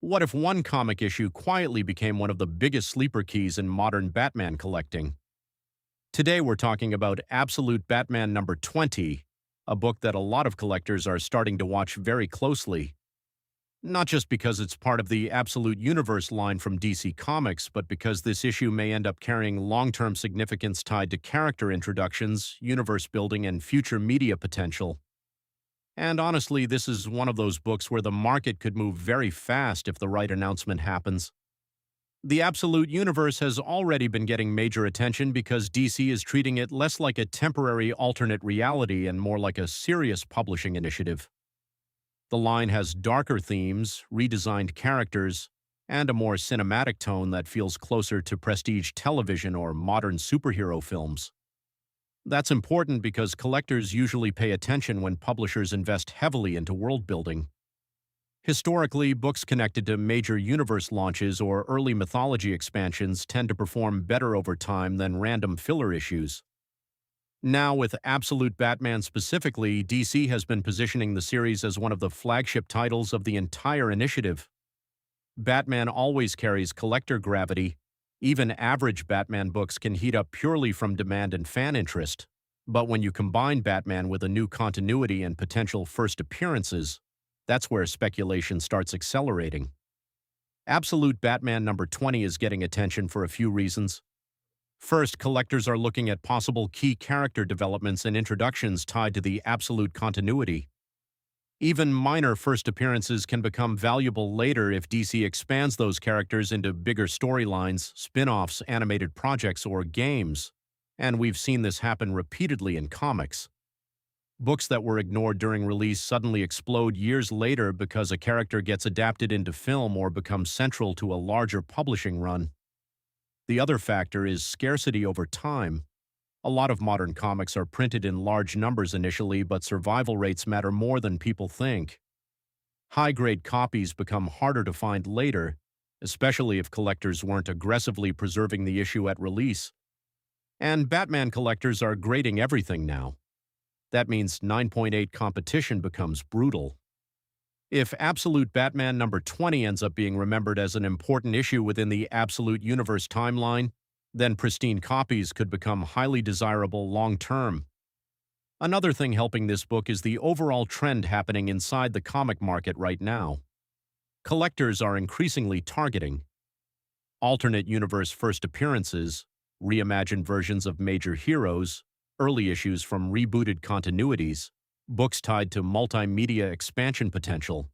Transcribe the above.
What if one comic issue quietly became one of the biggest sleeper keys in modern Batman collecting? Today we're talking about Absolute Batman number 20, a book that a lot of collectors are starting to watch very closely. Not just because it's part of the Absolute Universe line from DC Comics, but because this issue may end up carrying long-term significance tied to character introductions, universe building, and future media potential. And honestly, this is one of those books where the market could move very fast if the right announcement happens. The Absolute Universe has already been getting major attention because DC is treating it less like a temporary alternate reality and more like a serious publishing initiative. The line has darker themes, redesigned characters, and a more cinematic tone that feels closer to prestige television or modern superhero films. That's important because collectors usually pay attention when publishers invest heavily into world building. Historically, books connected to major universe launches or early mythology expansions tend to perform better over time than random filler issues. Now, with Absolute Batman specifically, DC has been positioning the series as one of the flagship titles of the entire initiative. Batman always carries collector gravity. Even average Batman books can heat up purely from demand and fan interest. But when you combine Batman with a new continuity and potential first appearances, that's where speculation starts accelerating. Absolute Batman number 20 is getting attention for a few reasons. First, collectors are looking at possible key character developments and introductions tied to the Absolute continuity. Even minor first appearances can become valuable later if DC expands those characters into bigger storylines, spin-offs, animated projects, or games. And we've seen this happen repeatedly in comics. Books that were ignored during release suddenly explode years later because a character gets adapted into film or becomes central to a larger publishing run. The other factor is scarcity over time. A lot of modern comics are printed in large numbers initially, but survival rates matter more than people think. High-grade copies become harder to find later, especially if collectors weren't aggressively preserving the issue at release. And Batman collectors are grading everything now. That means 9.8 competition becomes brutal. If Absolute Batman number 20 ends up being remembered as an important issue within the Absolute Universe timeline, then pristine copies could become highly desirable long-term. Another thing helping this book is the overall trend happening inside the comic market right now. Collectors are increasingly targeting alternate universe first appearances, reimagined versions of major heroes, early issues from rebooted continuities, books tied to multimedia expansion potential,